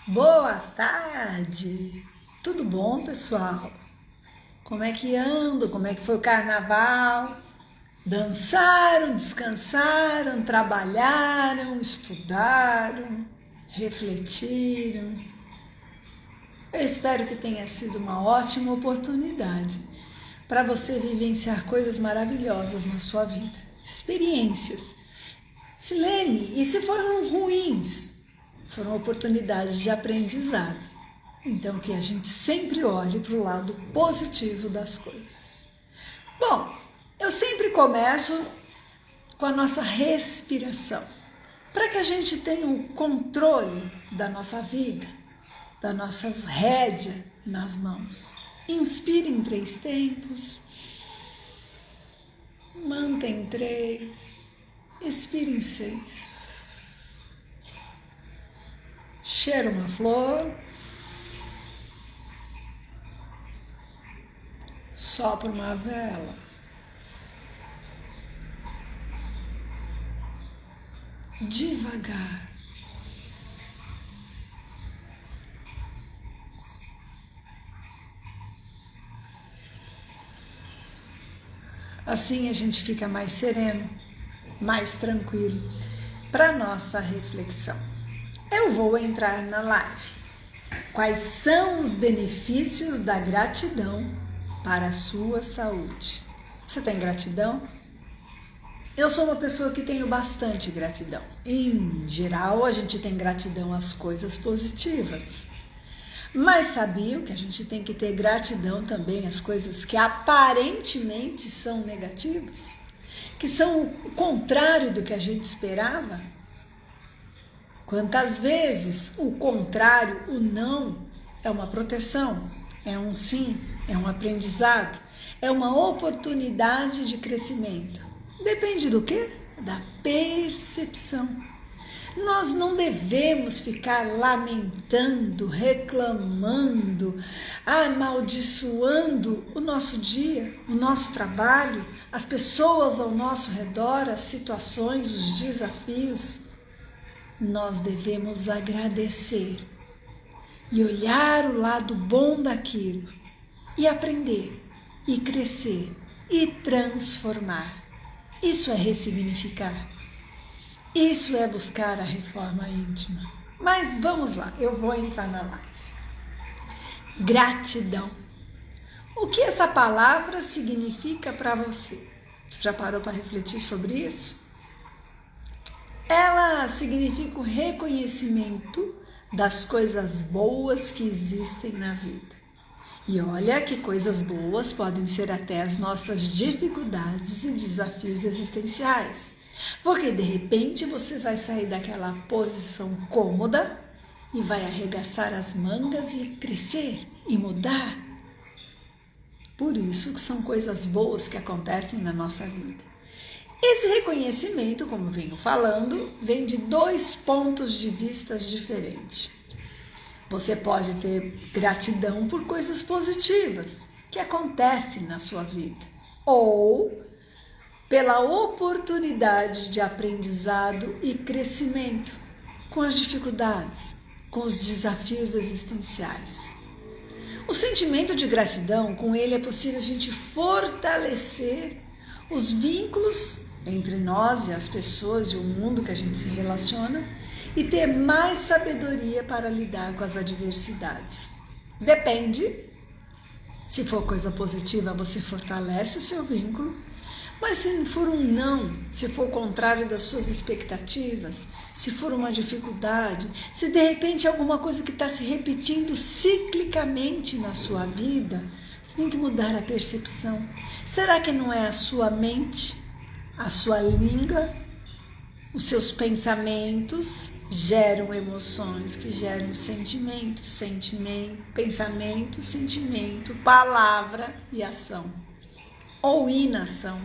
Boa tarde! Tudo bom, pessoal? Como é que ando? Como é que foi o carnaval? Dançaram, descansaram, trabalharam, estudaram, refletiram? Eu espero que tenha sido uma ótima oportunidade para você vivenciar coisas maravilhosas na sua vida, experiências. Silene, e se foram ruins? Foram oportunidades de aprendizado. Então, que a gente sempre olhe para o lado positivo das coisas. Bom, eu sempre começo com a nossa respiração, para que a gente tenha o controle da nossa vida, da nossa rédea nas mãos. Inspire em 3 tempos, mantém em 3, expire em 6. Cheira uma flor, sopra uma vela, devagar. Assim a gente fica mais sereno, mais tranquilo para nossa reflexão. Eu vou entrar na live. Quais são os benefícios da gratidão para a sua saúde? Você tem gratidão? Eu sou uma pessoa que tenho bastante gratidão. Em geral, a gente tem gratidão às coisas positivas. Mas sabiam que a gente tem que ter gratidão também às coisas que aparentemente são negativas? Que são o contrário do que a gente esperava? Quantas vezes o contrário, o não, é uma proteção, é um sim, é um aprendizado, é uma oportunidade de crescimento. Depende do quê? Da percepção. Nós não devemos ficar lamentando, reclamando, amaldiçoando o nosso dia, o nosso trabalho, as pessoas ao nosso redor, as situações, os desafios. Nós devemos agradecer e olhar o lado bom daquilo e aprender e crescer e transformar. Isso é ressignificar. Isso é buscar a reforma íntima. Mas vamos lá, eu vou entrar na live. Gratidão. O que essa palavra significa para você? Você já parou para refletir sobre isso? Ela significa o reconhecimento das coisas boas que existem na vida. E olha que coisas boas podem ser até as nossas dificuldades e desafios existenciais. Porque de repente você vai sair daquela posição cômoda e vai arregaçar as mangas e crescer e mudar. Por isso que são coisas boas que acontecem na nossa vida. Esse reconhecimento, como venho falando, vem de 2 pontos de vista diferentes. Você pode ter gratidão por coisas positivas que acontecem na sua vida, ou pela oportunidade de aprendizado e crescimento com as dificuldades, com os desafios existenciais. O sentimento de gratidão, com ele é possível a gente fortalecer os vínculos entre nós e as pessoas e o mundo que a gente se relaciona e ter mais sabedoria para lidar com as adversidades. Depende. Se for coisa positiva, você fortalece o seu vínculo, mas se for um não, se for o contrário das suas expectativas, se for uma dificuldade, se de repente é alguma coisa que está se repetindo ciclicamente na sua vida, você tem que mudar a percepção. Será que não é a sua mente, a sua língua, os seus pensamentos geram emoções que geram sentimentos, pensamento, sentimento, palavra e ação ou inação.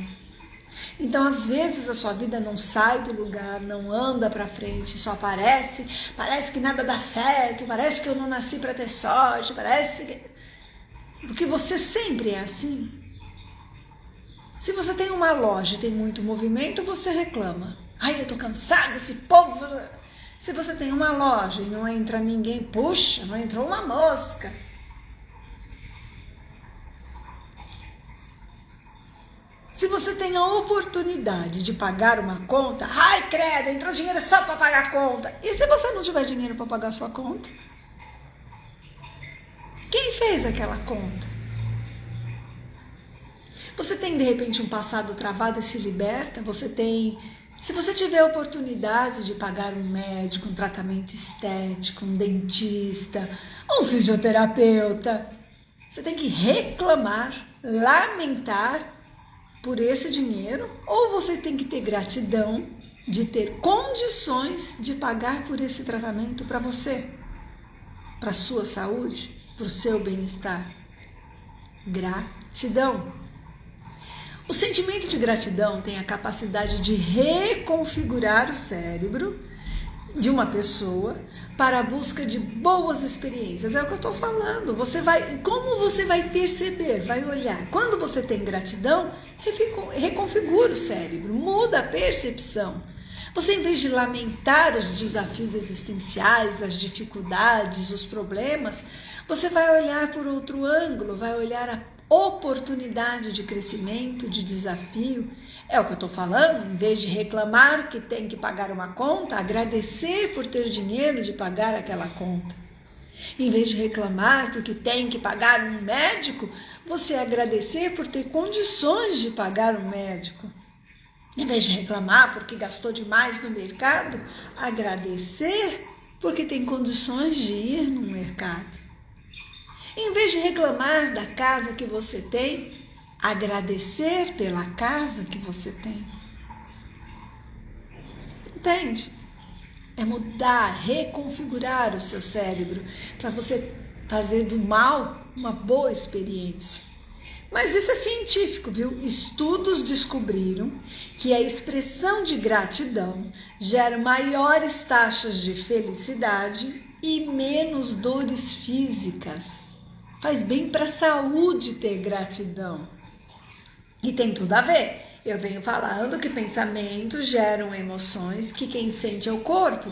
Então, às vezes a sua vida não sai do lugar, não anda para frente, só parece que nada dá certo, parece que eu não nasci para ter sorte, parece que... Porque você sempre é assim. Se você tem uma loja e tem muito movimento, você reclama. Ai, eu tô cansada, esse povo... Se você tem uma loja e não entra ninguém, puxa, não entrou uma mosca. Se você tem a oportunidade de pagar uma conta, ai credo, entrou dinheiro só para pagar a conta. E se você não tiver dinheiro para pagar a sua conta? Quem fez aquela conta? Você tem de repente um passado travado e se liberta? Se você tiver a oportunidade de pagar um médico, um tratamento estético, um dentista, um fisioterapeuta, você tem que reclamar, lamentar por esse dinheiro, ou você tem que ter gratidão de ter condições de pagar por esse tratamento para você, para a sua saúde, para o seu bem-estar. Gratidão. O sentimento de gratidão tem a capacidade de reconfigurar o cérebro de uma pessoa para a busca de boas experiências. É o que eu estou falando. Como você vai perceber, vai olhar. Quando você tem gratidão, reconfigura o cérebro, muda a percepção. Você, em vez de lamentar os desafios existenciais, as dificuldades, os problemas, você vai olhar por outro ângulo, vai olhar a oportunidade de crescimento, de desafio. É o que eu estou falando, em vez de reclamar que tem que pagar uma conta, agradecer por ter dinheiro de pagar aquela conta. Em vez de reclamar porque tem que pagar um médico, você agradecer por ter condições de pagar um médico. Em vez de reclamar porque gastou demais no mercado, agradecer porque tem condições de ir no mercado. Em vez de reclamar da casa que você tem, agradecer pela casa que você tem. Entende? É mudar, reconfigurar o seu cérebro para você fazer do mal uma boa experiência. Mas isso é científico, viu? Estudos descobriram que a expressão de gratidão gera maiores taxas de felicidade e menos dores físicas. Faz bem para a saúde ter gratidão. E tem tudo a ver. Eu venho falando que pensamentos geram emoções que quem sente é o corpo.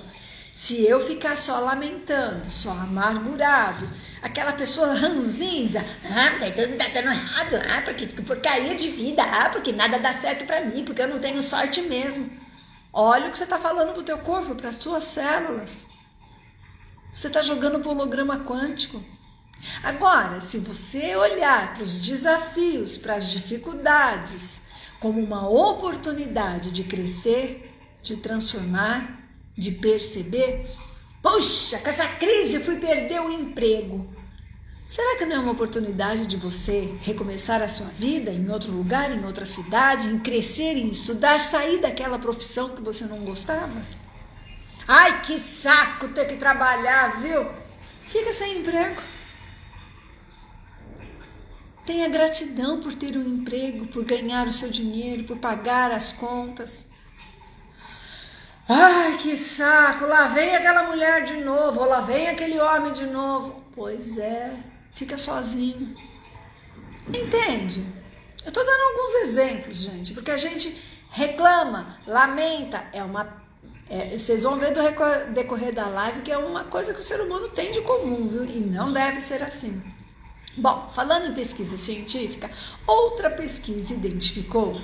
Se eu ficar só lamentando, só amargurado, aquela pessoa ranzinza, tudo tá dando errado, porque porcaria de vida, porque nada dá certo para mim, porque eu não tenho sorte mesmo. Olha o que você está falando pro teu corpo, para as tuas células. Você está jogando pro holograma quântico. Agora, se você olhar para os desafios, para as dificuldades, como uma oportunidade de crescer, de transformar, de perceber, poxa, com essa crise eu fui perder o emprego. Será que não é uma oportunidade de você recomeçar a sua vida em outro lugar, em outra cidade, em crescer, em estudar, sair daquela profissão que você não gostava? Ai, que saco ter que trabalhar, viu? Fica sem emprego. Tenha gratidão por ter um emprego, por ganhar o seu dinheiro, por pagar as contas. Ai, que saco, lá vem aquela mulher de novo, ou lá vem aquele homem de novo. Pois é, fica sozinho. Entende? Eu estou dando alguns exemplos, gente, porque a gente reclama, lamenta, vocês vão ver do decorrer da live que é uma coisa que o ser humano tem de comum, viu? E não deve ser assim. Bom, falando em pesquisa científica, outra pesquisa identificou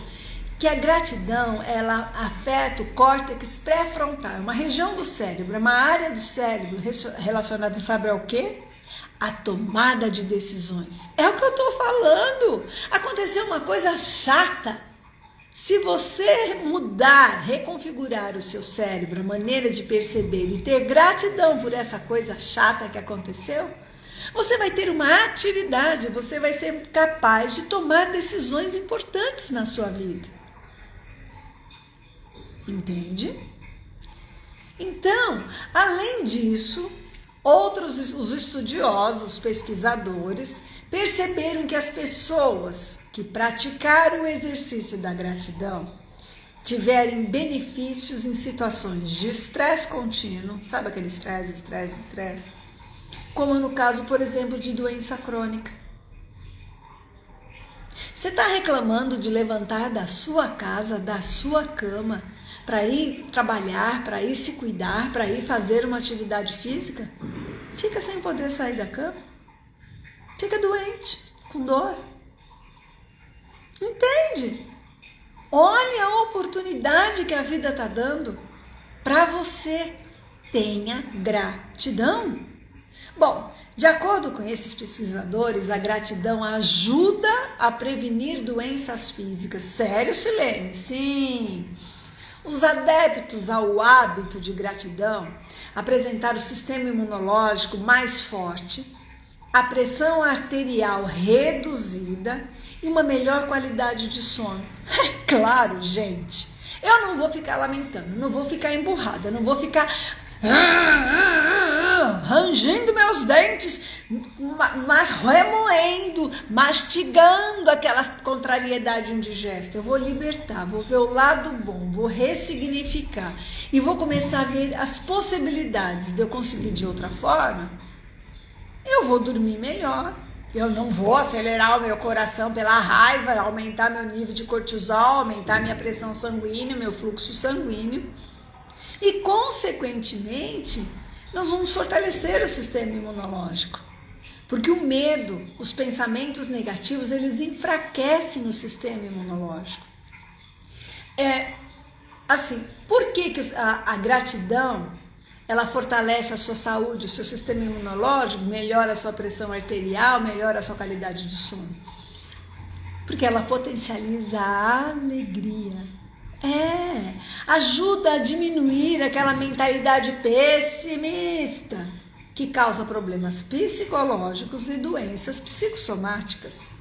que a gratidão, ela afeta o córtex pré-frontal, uma região do cérebro, uma área do cérebro relacionada, sabe ao quê? A tomada de decisões. É o que eu estou falando. Aconteceu uma coisa chata. Se você mudar, reconfigurar o seu cérebro, a maneira de perceber e ter gratidão por essa coisa chata que aconteceu, você vai ter uma atividade, você vai ser capaz de tomar decisões importantes na sua vida. Entende? Então, além disso, os estudiosos, os pesquisadores, perceberam que as pessoas que praticaram o exercício da gratidão tiverem benefícios em situações de estresse contínuo, sabe aquele estresse? Como no caso, por exemplo, de doença crônica. Você está reclamando de levantar da sua casa, da sua cama, para ir trabalhar, para ir se cuidar, para ir fazer uma atividade física, fica sem poder sair da cama, fica doente, com dor. Entende? Olha a oportunidade que a vida está dando para você. Tenha gratidão. Bom, de acordo com esses pesquisadores, a gratidão ajuda a prevenir doenças físicas. Sério, Silene? Sim. Os adeptos ao hábito de gratidão apresentaram o sistema imunológico mais forte, a pressão arterial reduzida e uma melhor qualidade de sono. É claro, gente. Eu não vou ficar lamentando, não vou ficar emburrada, não vou ficar rangindo meus dentes, mas remoendo, mastigando aquela contrariedade indigesta. Eu vou libertar, vou ver o lado bom, vou ressignificar e vou começar a ver as possibilidades de eu conseguir de outra forma. Eu vou dormir melhor, eu não vou acelerar o meu coração pela raiva, aumentar meu nível de cortisol, aumentar minha pressão sanguínea, meu fluxo sanguíneo. E, consequentemente, nós vamos fortalecer o sistema imunológico. Porque o medo, os pensamentos negativos, eles enfraquecem o sistema imunológico. Por que a gratidão, ela fortalece a sua saúde, o seu sistema imunológico, melhora a sua pressão arterial, melhora a sua qualidade de sono? Porque ela potencializa a alegria. Ajuda a diminuir aquela mentalidade pessimista que causa problemas psicológicos e doenças psicossomáticas.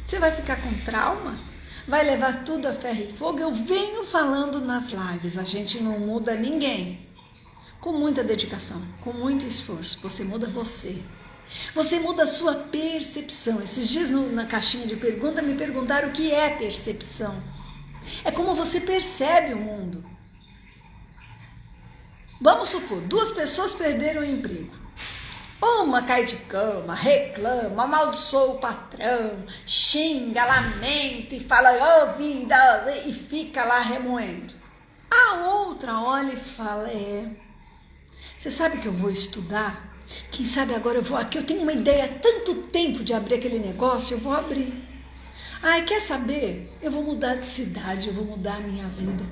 Você vai ficar com trauma? Vai levar tudo a ferro e fogo? Eu venho falando nas lives, a gente não muda ninguém. Com muita dedicação, com muito esforço, você muda você. Você muda a sua percepção. Esses dias na caixinha de pergunta me perguntaram o que é percepção. É como você percebe o mundo. Vamos supor, 2 pessoas perderam o emprego. Uma cai de cama, reclama, amaldiçoa o patrão, xinga, lamenta e fala, oh vida, e fica lá remoendo. A outra olha e fala, você sabe que eu vou estudar? Quem sabe agora eu tenho uma ideia há tanto tempo de abrir aquele negócio, eu vou abrir. Quer saber? Eu vou mudar de cidade, eu vou mudar a minha vida.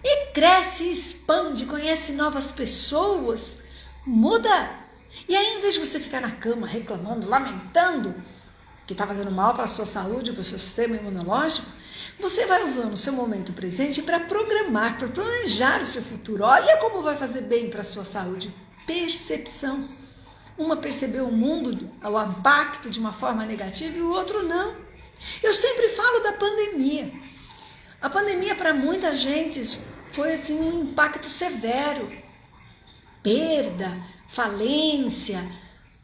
E cresce, expande, conhece novas pessoas, muda. E aí, em vez de você ficar na cama reclamando, lamentando, que está fazendo mal para a sua saúde, para o seu sistema imunológico, você vai usando o seu momento presente para programar, para planejar o seu futuro. Olha como vai fazer bem para a sua saúde. Percepção. Uma percebeu o mundo, o impacto de uma forma negativa e o outro não. Eu sempre falo da pandemia. A pandemia para muita gente foi assim um impacto severo. Perda, falência,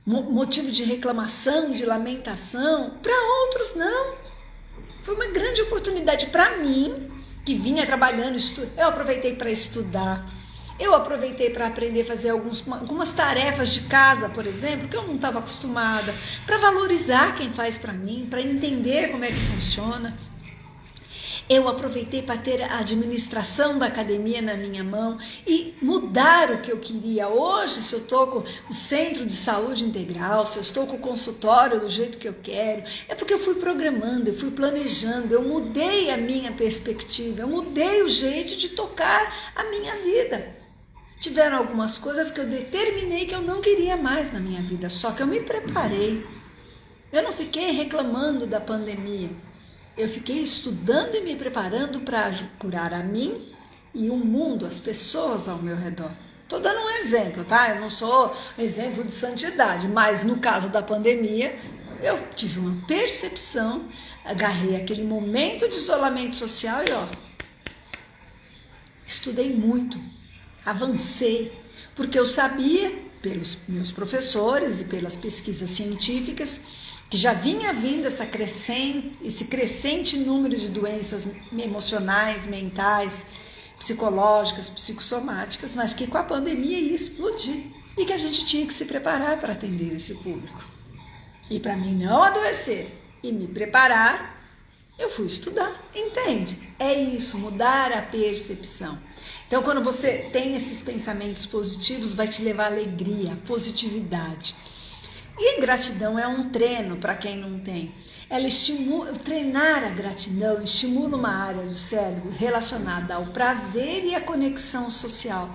motivo de reclamação, de lamentação. Para outros não. Foi uma grande oportunidade para mim, que vinha trabalhando, eu aproveitei para estudar. Eu aproveitei para aprender a fazer algumas tarefas de casa, por exemplo, que eu não estava acostumada, para valorizar quem faz para mim, para entender como é que funciona. Eu aproveitei para ter a administração da academia na minha mão e mudar o que eu queria. Hoje, se eu estou com o centro de saúde integral, se eu estou com o consultório do jeito que eu quero, é porque eu fui programando, eu fui planejando, eu mudei a minha perspectiva, eu mudei o jeito de tocar a minha vida. Tiveram algumas coisas que eu determinei que eu não queria mais na minha vida, só que eu me preparei. Eu não fiquei reclamando da pandemia. Eu fiquei estudando e me preparando para curar a mim e o mundo, as pessoas ao meu redor. Estou dando um exemplo, tá? Eu não sou exemplo de santidade, mas no caso da pandemia, eu tive uma percepção, agarrei aquele momento de isolamento social e estudei muito. Avancei, porque eu sabia, pelos meus professores e pelas pesquisas científicas, que já vinha vindo esse crescente número de doenças emocionais, mentais, psicológicas, psicossomáticas, mas que com a pandemia ia explodir e que a gente tinha que se preparar para atender esse público. E para mim não adoecer e me preparar, Eu fui estudar, entende? É isso, mudar a percepção. Então, quando você tem esses pensamentos positivos, vai te levar alegria, positividade. E gratidão é um treino para quem não tem. Ela estimula, treinar a gratidão estimula uma área do cérebro relacionada ao prazer e à conexão social.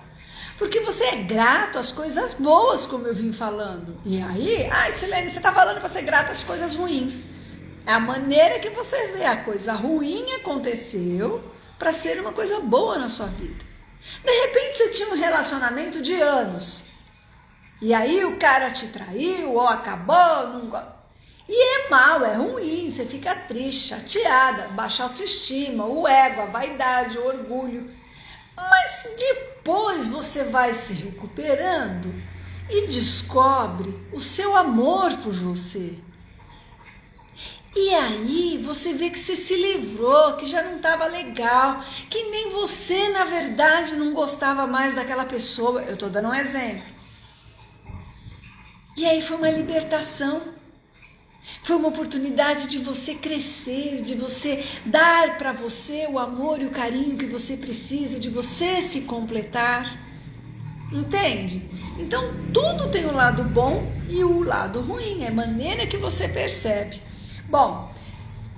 Porque você é grato às coisas boas, como eu vim falando. E aí, Silene, você está falando para ser grato às coisas ruins. É a maneira que você vê a coisa ruim aconteceu para ser uma coisa boa na sua vida. De repente você tinha um relacionamento de anos. E aí o cara te traiu ou acabou. Não... E é mal, é ruim, você fica triste, chateada, baixa autoestima, o ego, a vaidade, o orgulho. Mas depois você vai se recuperando e descobre o seu amor por você. E aí você vê que você se livrou, que já não estava legal, que nem você, na verdade, não gostava mais daquela pessoa. Eu estou dando um exemplo. E aí foi uma libertação. Foi uma oportunidade de você crescer, de você dar para você o amor e o carinho que você precisa, de você se completar. Entende? Então, tudo tem o lado bom e o lado ruim. É a maneira que você percebe. Bom,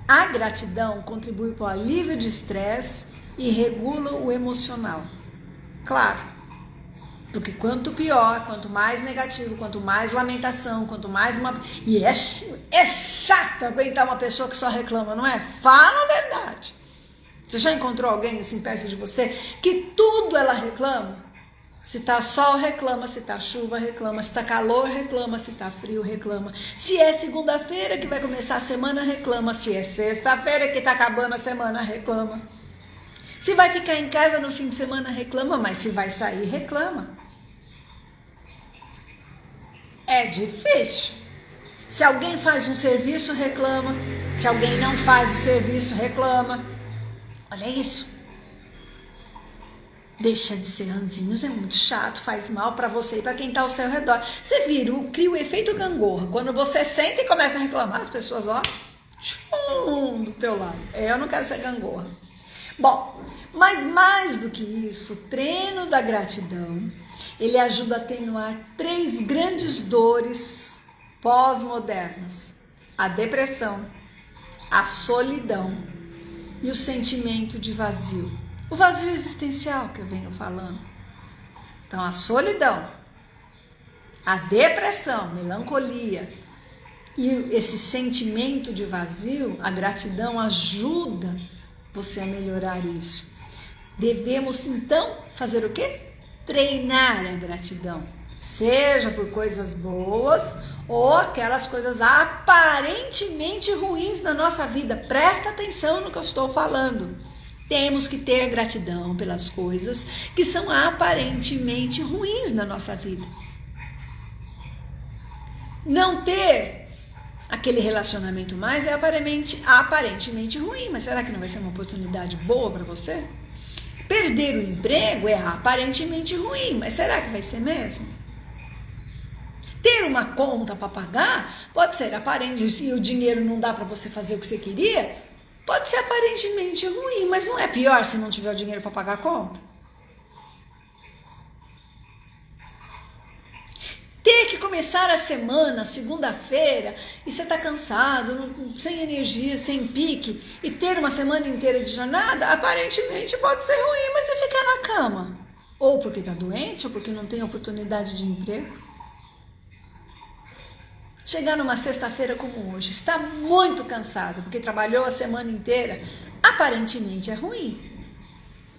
a gratidão contribui para o alívio de estresse e regula o emocional. Claro, porque quanto pior, quanto mais negativo, quanto mais lamentação, quanto mais uma... E é chato aguentar uma pessoa que só reclama, não é? Fala a verdade. Você já encontrou alguém assim perto de você que tudo ela reclama? Se tá sol, reclama. Se tá chuva, reclama. Se tá calor, reclama. Se tá frio, reclama. Se é segunda-feira que vai começar a semana, reclama. Se é sexta-feira que tá acabando a semana, reclama. Se vai ficar em casa no fim de semana, reclama. Mas se vai sair, reclama. É difícil. Se alguém faz um serviço, reclama. Se alguém não faz o serviço, reclama. Olha isso. Deixa de ser ranzinhos, é muito chato, faz mal para você e para quem tá ao seu redor. Você vira, cria o efeito gangorra. Quando você senta e começa a reclamar, as pessoas, ó, tchum, do teu lado. Eu não quero ser gangorra. Bom, mas mais do que isso, o treino da gratidão, ele ajuda a atenuar 3 grandes dores pós-modernas: a depressão, a solidão e o sentimento de vazio. O vazio existencial que eu venho falando. Então, a solidão, a depressão, melancolia e esse sentimento de vazio, a gratidão ajuda você a melhorar isso. Devemos, então, fazer o quê? Treinar a gratidão. Seja por coisas boas ou aquelas coisas aparentemente ruins na nossa vida. Presta atenção no que eu estou falando. Temos que ter gratidão pelas coisas que são aparentemente ruins na nossa vida. Não ter aquele relacionamento mais é aparentemente ruim, mas será que não vai ser uma oportunidade boa para você? Perder o emprego é aparentemente ruim, mas será que vai ser mesmo? Ter uma conta para pagar pode ser aparente, se o dinheiro não dá para você fazer o que você queria. Pode ser aparentemente ruim, mas não é pior se não tiver o dinheiro para pagar a conta? Ter que começar a semana, segunda-feira, e você está cansado, sem energia, sem pique, e ter uma semana inteira de jornada, aparentemente pode ser ruim, mas você ficar na cama. Ou porque está doente, ou porque não tem oportunidade de emprego. Chegar numa sexta-feira como hoje, está muito cansado, porque trabalhou a semana inteira, aparentemente é ruim.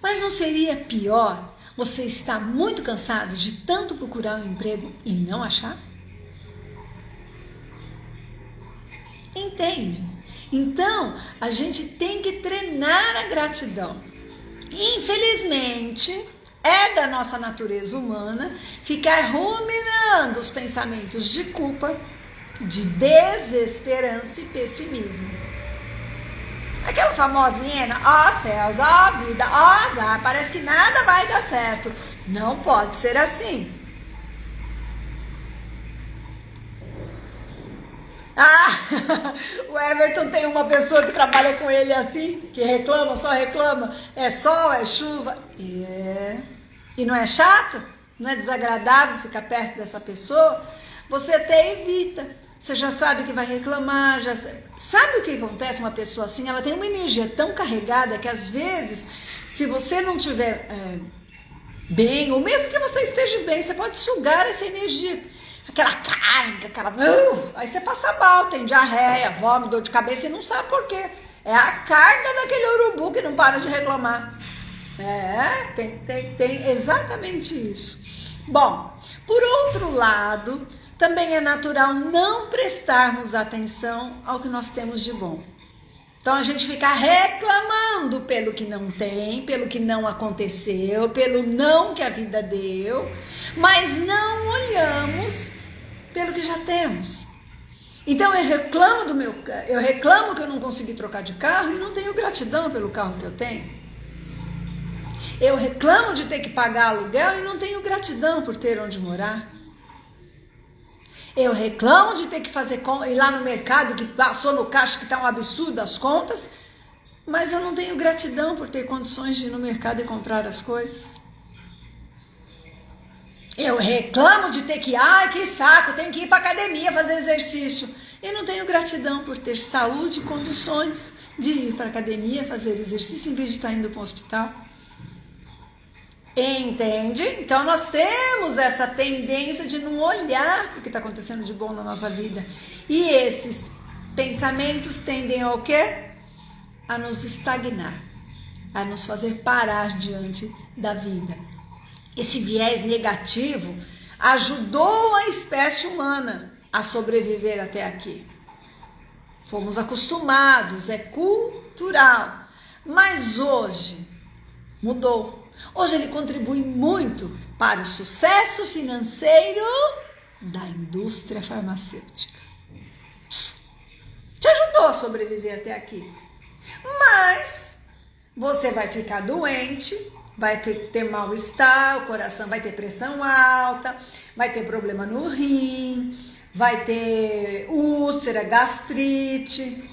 Mas não seria pior você estar muito cansado de tanto procurar um emprego e não achar? Entende? Então, a gente tem que treinar a gratidão. Infelizmente, é da nossa natureza humana ficar ruminando os pensamentos de culpa, de desesperança e pessimismo. Aquela famosinha, ó céus, ó vida, ó azar, parece que nada vai dar certo. Não pode ser assim. Ah, o Everton tem uma pessoa que trabalha com ele assim, que reclama, só reclama, é sol, é chuva. E não é chato? Não é desagradável ficar perto dessa pessoa? Você até evita. Você já sabe que vai reclamar, já sabe o que acontece uma pessoa assim? Ela tem uma energia tão carregada que às vezes, se você não tiver bem, ou mesmo que você esteja bem, você pode sugar essa energia. Aquela carga, aí você passa mal, tem diarreia, vômito, dor de cabeça e não sabe por quê. É a carga daquele urubu que não para de reclamar. Tem exatamente isso. Bom, por outro lado, também é natural não prestarmos atenção ao que nós temos de bom. Então a gente fica reclamando pelo que não tem, pelo que não aconteceu, pelo não que a vida deu, mas não olhamos pelo que já temos. Então eu reclamo que eu não consegui trocar de carro e não tenho gratidão pelo carro que eu tenho. Eu reclamo de ter que pagar aluguel e não tenho gratidão por ter onde morar. Eu reclamo de ter que ir lá no mercado que passou no caixa que está um absurdo as contas, mas eu não tenho gratidão por ter condições de ir no mercado e comprar as coisas. Eu reclamo de ter que saco, tenho que ir para academia fazer exercício. E não tenho gratidão por ter saúde e condições de ir para academia fazer exercício em vez de estar indo para um hospital. Entende? Então nós temos essa tendência de não olhar para o que está acontecendo de bom na nossa vida. E esses pensamentos tendem ao quê? A nos estagnar, a nos fazer parar diante da vida. Esse viés negativo ajudou a espécie humana a sobreviver até aqui. Fomos acostumados, é cultural. Mas hoje mudou. Hoje ele contribui muito para o sucesso financeiro da indústria farmacêutica. Te ajudou a sobreviver até aqui. Mas você vai ficar doente, vai ter mal-estar, o coração vai ter pressão alta, vai ter problema no rim, vai ter úlcera, gastrite,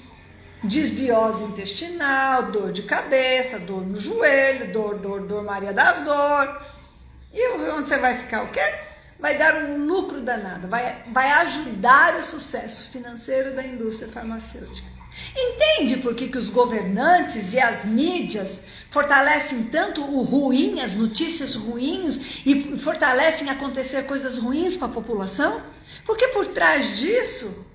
desbiose intestinal, dor de cabeça, dor no joelho, dor Maria das Dores. E onde você vai ficar o quê? Vai dar um lucro danado, vai ajudar o sucesso financeiro da indústria farmacêutica. Entende por que os governantes e as mídias fortalecem tanto o ruim, as notícias ruins, e fortalecem acontecer coisas ruins para a população? Porque por trás disso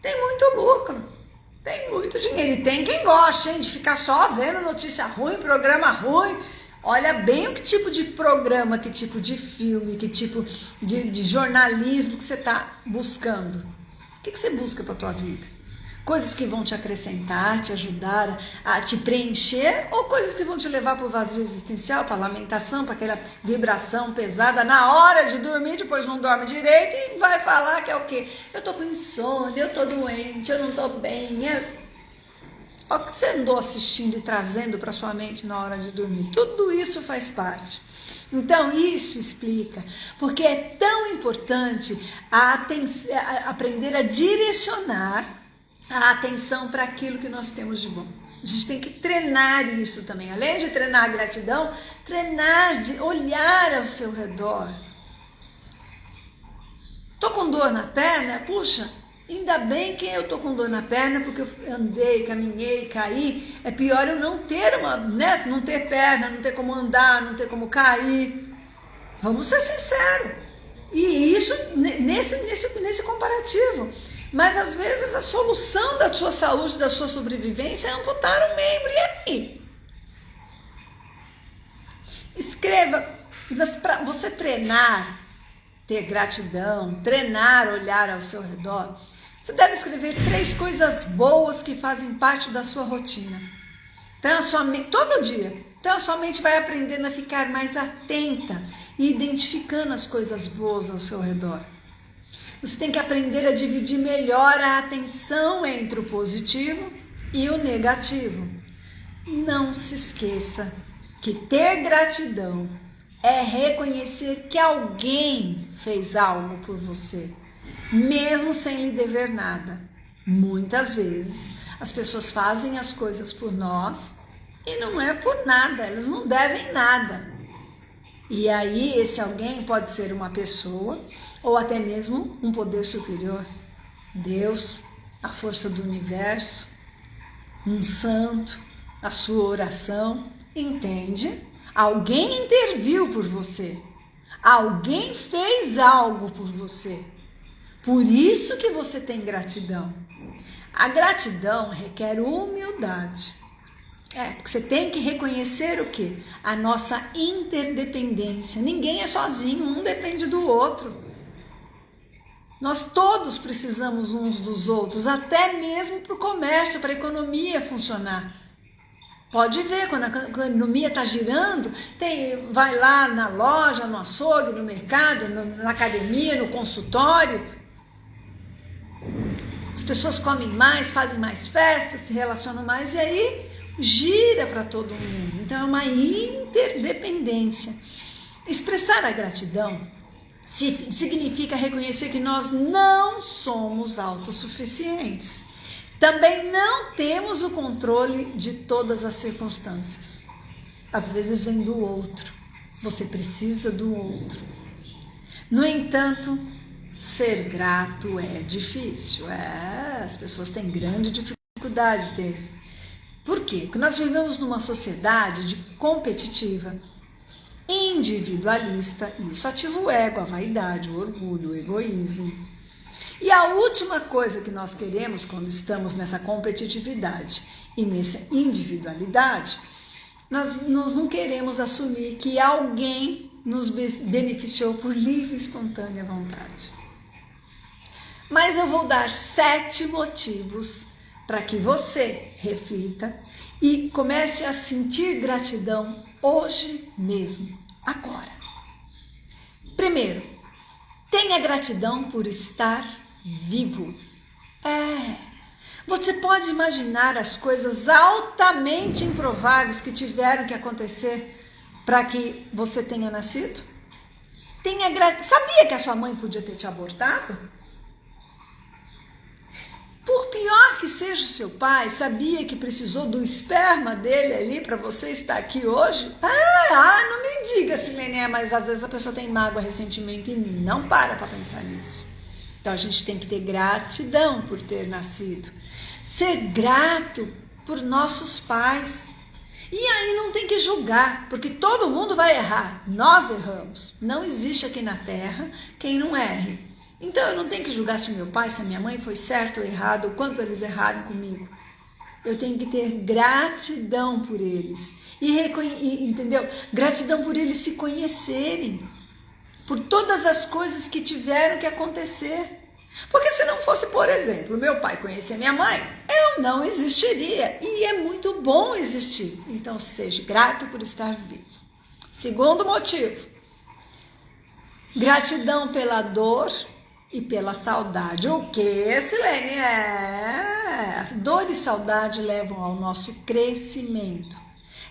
tem muito lucro. Tem muito dinheiro e tem quem gosta, de ficar só vendo notícia ruim, programa ruim. Olha bem o que tipo de programa, que tipo de filme, que tipo de jornalismo que você está buscando. O que você busca para a tua vida? Coisas que vão te acrescentar, te ajudar a te preencher, ou coisas que vão te levar para o vazio existencial, para a lamentação, para aquela vibração pesada na hora de dormir, depois não dorme direito e vai falar que é o quê? Eu tô com insônia, eu tô doente, eu não tô bem. Olha o que você andou assistindo e trazendo para sua mente na hora de dormir. Tudo isso faz parte. Então, isso explica porque é tão importante aprender a direcionar a atenção para aquilo que nós temos de bom. A gente tem que treinar isso também. Além de treinar a gratidão, treinar de olhar ao seu redor. Tô com dor na perna? Puxa, ainda bem que eu tô com dor na perna, porque eu andei, caminhei, caí. É pior eu não ter não ter perna, não ter como andar, não ter como cair. Vamos ser sinceros. E isso nesse comparativo. Mas às vezes a solução da sua saúde, da sua sobrevivência é amputar um membro. E aí? Escreva, para você treinar, ter gratidão, treinar, olhar ao seu redor, você deve escrever 3 coisas boas que fazem parte da sua rotina. Então, a sua mente, todo dia. Então a sua mente vai aprendendo a ficar mais atenta e identificando as coisas boas ao seu redor. Você tem que aprender a dividir melhor a atenção entre o positivo e o negativo. Não se esqueça que ter gratidão é reconhecer que alguém fez algo por você, mesmo sem lhe dever nada. Muitas vezes as pessoas fazem as coisas por nós e não é por nada, elas não devem nada. E aí esse alguém pode ser uma pessoa ou até mesmo um poder superior. Deus, a força do universo, um santo, a sua oração, entende? Alguém interviu por você. Alguém fez algo por você. Por isso que você tem gratidão. A gratidão requer humildade. Porque você tem que reconhecer o quê? A nossa interdependência. Ninguém é sozinho, um depende do outro. Nós todos precisamos uns dos outros, até mesmo para o comércio, para a economia funcionar. Pode ver, quando a economia está girando, vai lá na loja, no açougue, no mercado, na academia, no consultório. As pessoas comem mais, fazem mais festas, se relacionam mais e aí gira para todo mundo. Então é uma interdependência. Expressar a gratidão significa reconhecer que nós não somos autossuficientes. Também não temos o controle de todas as circunstâncias. Às vezes vem do outro. Você precisa do outro. No entanto, ser grato é difícil. As pessoas têm grande dificuldade de ter. Por quê? Porque nós vivemos numa sociedade competitiva, individualista, e isso ativa o ego, a vaidade, o orgulho, o egoísmo. E a última coisa que nós queremos quando estamos nessa competitividade e nessa individualidade, nós não queremos assumir que alguém nos beneficiou por livre e espontânea vontade. Mas eu vou dar 7 motivos para que você reflita e comece a sentir gratidão hoje mesmo, agora. Primeiro, tenha gratidão por estar vivo. Você pode imaginar as coisas altamente improváveis que tiveram que acontecer para que você tenha nascido? Sabia que a sua mãe podia ter te abortado? Por pior que seja o seu pai, sabia que precisou do esperma dele ali para você estar aqui hoje? Não me diga, Silene, mas às vezes a pessoa tem mágoa, ressentimento e não para pensar nisso. Então a gente tem que ter gratidão por ter nascido. Ser grato por nossos pais. E aí não tem que julgar, porque todo mundo vai errar. Nós erramos. Não existe aqui na Terra quem não erre. Então eu não tenho que julgar se o meu pai, se a minha mãe foi certo ou errado, o quanto eles erraram comigo. Eu tenho que ter gratidão por eles. Entendeu? Gratidão por eles se conhecerem. Por todas as coisas que tiveram que acontecer. Porque se não fosse, por exemplo, meu pai conhecer minha mãe, eu não existiria. E é muito bom existir. Então seja grato por estar vivo. Segundo motivo. Gratidão pela dor e pela saudade. O que, Silene? Dor e saudade levam ao nosso crescimento.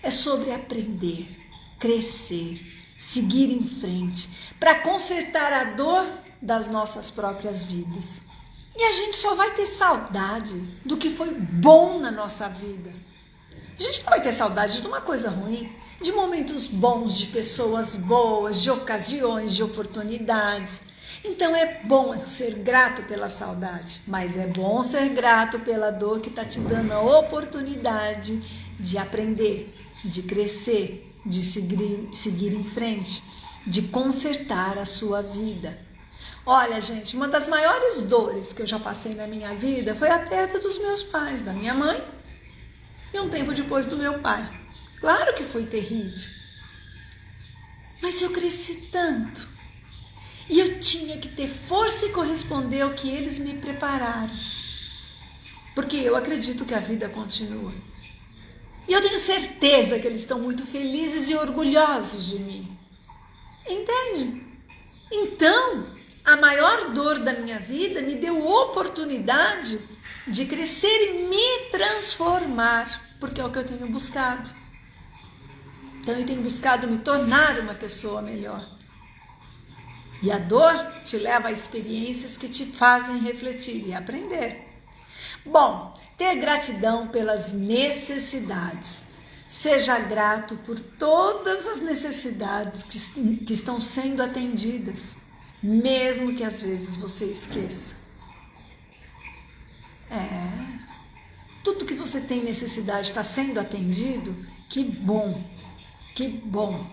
É sobre aprender, crescer, seguir em frente, para consertar a dor das nossas próprias vidas. E a gente só vai ter saudade do que foi bom na nossa vida. A gente não vai ter saudade de uma coisa ruim, de momentos bons, de pessoas boas, de ocasiões, de oportunidades. Então é bom ser grato pela saudade, mas é bom ser grato pela dor que está te dando a oportunidade de aprender, de crescer, de seguir em frente, de consertar a sua vida. Olha, gente, uma das maiores dores que eu já passei na minha vida foi a perda dos meus pais, da minha mãe e um tempo depois do meu pai. Claro que foi terrível, mas eu cresci tanto. E eu tinha que ter força e corresponder ao que eles me prepararam. Porque eu acredito que a vida continua. E eu tenho certeza que eles estão muito felizes e orgulhosos de mim. Entende? Então, a maior dor da minha vida me deu oportunidade de crescer e me transformar. Porque é o que eu tenho buscado. Então, eu tenho buscado me tornar uma pessoa melhor. E a dor te leva a experiências que te fazem refletir e aprender. Bom, ter gratidão pelas necessidades. Seja grato por todas as necessidades que estão sendo atendidas, mesmo que às vezes você esqueça. Tudo que você tem necessidade está sendo atendido, que bom, que bom.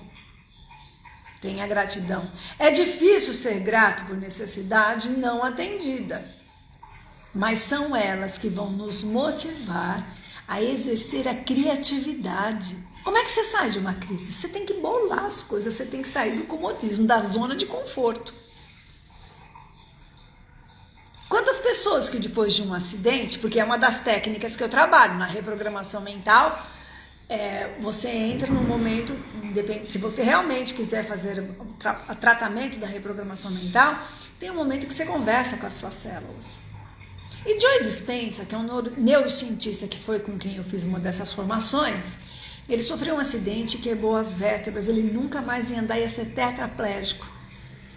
Tenha gratidão. É difícil ser grato por necessidade não atendida, mas são elas que vão nos motivar a exercer a criatividade. Como é que você sai de uma crise? Você tem que bolar as coisas, você tem que sair do comodismo, da zona de conforto. Quantas pessoas que depois de um acidente, porque é uma das técnicas que eu trabalho na reprogramação mental, você entra num momento, se você realmente quiser fazer o tratamento da reprogramação mental, tem um momento que você conversa com as suas células. E Joe Dispenza, que é um neurocientista que foi com quem eu fiz uma dessas formações, ele sofreu um acidente, quebrou as vértebras, ele nunca mais ia andar, ia ser tetraplégico.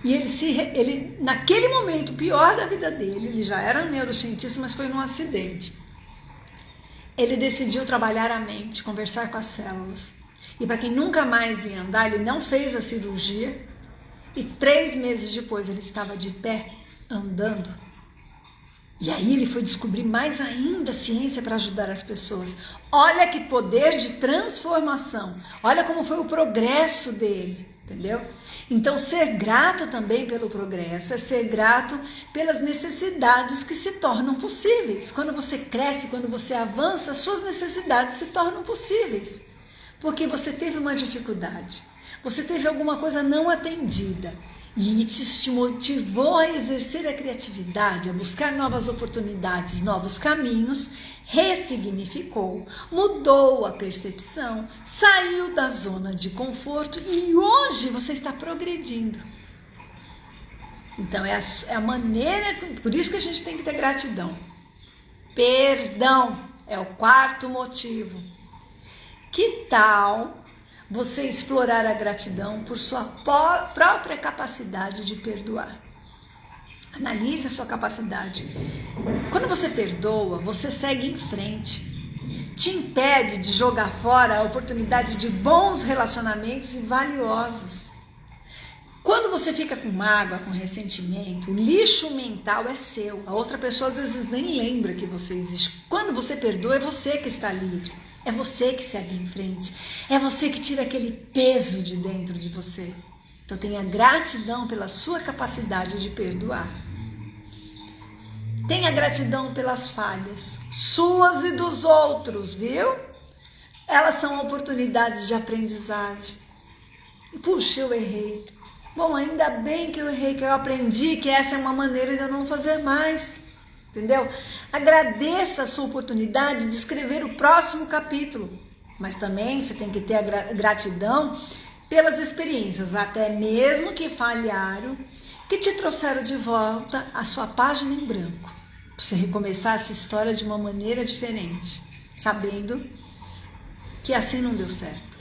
E ele naquele momento pior da vida dele, ele já era um neurocientista, mas foi num acidente. Ele decidiu trabalhar a mente, conversar com as células. E para quem nunca mais ia andar, ele não fez a cirurgia. E 3 meses depois ele estava de pé, andando. E aí ele foi descobrir mais ainda a ciência para ajudar as pessoas. Olha que poder de transformação. Olha como foi o progresso dele, entendeu? Então ser grato também pelo progresso é ser grato pelas necessidades que se tornam possíveis. Quando você cresce, quando você avança, as suas necessidades se tornam possíveis. Porque você teve uma dificuldade, você teve alguma coisa não atendida. E te motivou a exercer a criatividade, a buscar novas oportunidades, novos caminhos, ressignificou, mudou a percepção, saiu da zona de conforto e hoje você está progredindo. Então é a maneira, por isso que a gente tem que ter gratidão. Perdão é o 4º motivo. Que tal você explorar a gratidão por sua própria capacidade de perdoar? Analise a sua capacidade. Quando você perdoa, você segue em frente. Te impede de jogar fora a oportunidade de bons relacionamentos e valiosos. Quando você fica com mágoa, com ressentimento, o lixo mental é seu. A outra pessoa às vezes nem lembra que você existe. Quando você perdoa, é você que está livre. É você que segue em frente. É você que tira aquele peso de dentro de você. Então tenha gratidão pela sua capacidade de perdoar. Tenha gratidão pelas falhas, suas e dos outros, viu? Elas são oportunidades de aprendizagem. Puxa, eu errei. Bom, ainda bem que eu errei, que eu aprendi que essa é uma maneira de eu não fazer mais. Entendeu? Agradeça a sua oportunidade de escrever o próximo capítulo. Mas também você tem que ter a gratidão pelas experiências, até mesmo que falharam, que te trouxeram de volta a sua página em branco. Para você recomeçar essa história de uma maneira diferente, sabendo que assim não deu certo.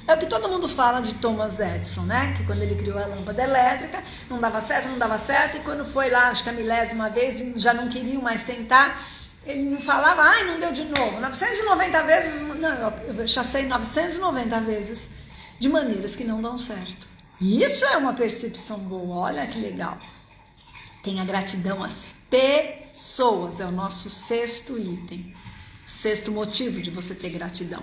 É o que todo mundo fala de Thomas Edison, né? Que quando ele criou a lâmpada elétrica, não dava certo, e quando foi lá, acho que a 1000ª vez, já não queriam mais tentar, ele não falava, não deu de novo. 990 vezes, não, eu chacei 990 vezes, de maneiras que não dão certo. Isso é uma percepção boa, olha que legal. Tenha gratidão às pessoas, é o nosso 6º item, 6º motivo de você ter gratidão.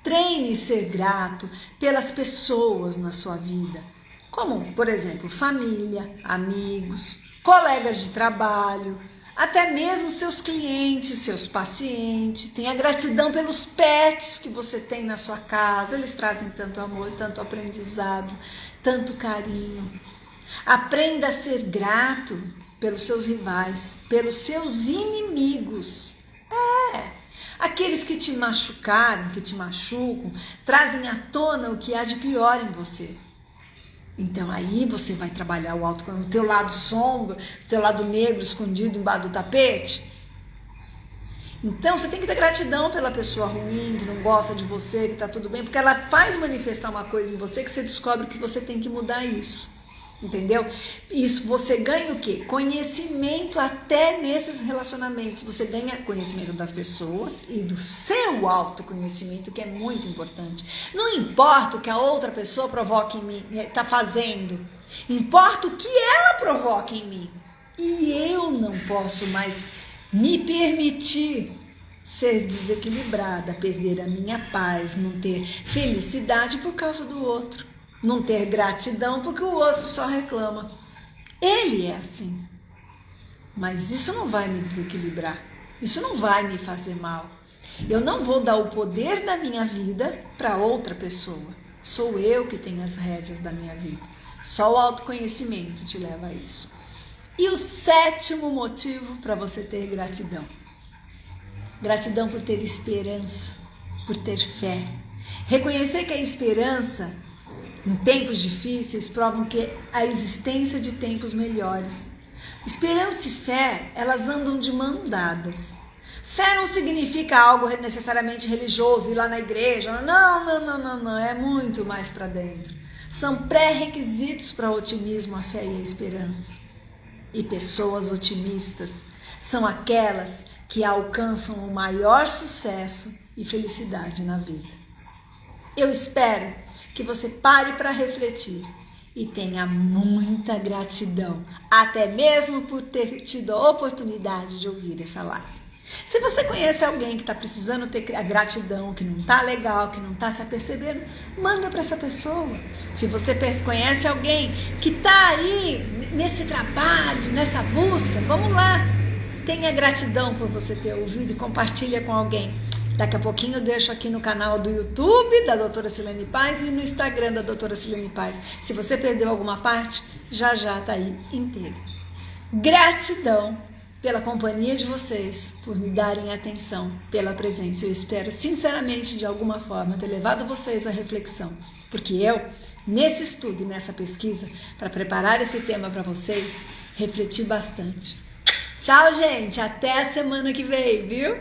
Treine ser grato pelas pessoas na sua vida, como, por exemplo, família, amigos, colegas de trabalho, até mesmo seus clientes, seus pacientes. Tenha gratidão pelos pets que você tem na sua casa, eles trazem tanto amor, tanto aprendizado, tanto carinho. Aprenda a ser grato pelos seus rivais, pelos seus inimigos. Aqueles que te machucaram, que te machucam, trazem à tona o que há de pior em você. Então aí você vai trabalhar o teu lado sombra, o teu lado negro escondido embaixo do tapete. Então você tem que ter gratidão pela pessoa ruim, que não gosta de você, que tá tudo bem, porque ela faz manifestar uma coisa em você que você descobre que você tem que mudar isso. Entendeu? Isso você ganha o quê? Conhecimento até nesses relacionamentos. Você ganha conhecimento das pessoas e do seu autoconhecimento, que é muito importante. Não importa o que a outra pessoa provoca em mim, está fazendo. Importa o que ela provoca em mim. E eu não posso mais me permitir ser desequilibrada, perder a minha paz, não ter felicidade por causa do outro. Não ter gratidão porque o outro só reclama. Ele é assim. Mas isso não vai me desequilibrar. Isso não vai me fazer mal. Eu não vou dar o poder da minha vida para outra pessoa. Sou eu que tenho as rédeas da minha vida. Só o autoconhecimento te leva a isso. E o 7º motivo para você ter gratidão. Gratidão por ter esperança, por ter fé. Reconhecer que a esperança em tempos difíceis provam que a existência de tempos melhores. Esperança e fé, elas andam de mão dadas. Fé não significa algo necessariamente religioso, ir lá na igreja. Não, é muito mais para dentro. São pré-requisitos para o otimismo, a fé e a esperança. E pessoas otimistas são aquelas que alcançam o maior sucesso e felicidade na vida. Eu espero que você pare para refletir e tenha muita gratidão, até mesmo por ter tido a oportunidade de ouvir essa live. Se você conhece alguém que está precisando ter a gratidão, que não está legal, que não está se apercebendo, manda para essa pessoa. Se você conhece alguém que está aí nesse trabalho, nessa busca, vamos lá. Tenha gratidão por você ter ouvido e compartilha com alguém. Daqui a pouquinho eu deixo aqui no canal do YouTube da Doutora Silene Paz e no Instagram da Doutora Silene Paz. Se você perdeu alguma parte, já está aí inteiro. Gratidão pela companhia de vocês, por me darem atenção, pela presença. Eu espero sinceramente, de alguma forma, ter levado vocês à reflexão. Porque eu, nesse estudo e nessa pesquisa, para preparar esse tema para vocês, refleti bastante. Tchau, gente! Até a semana que vem, viu?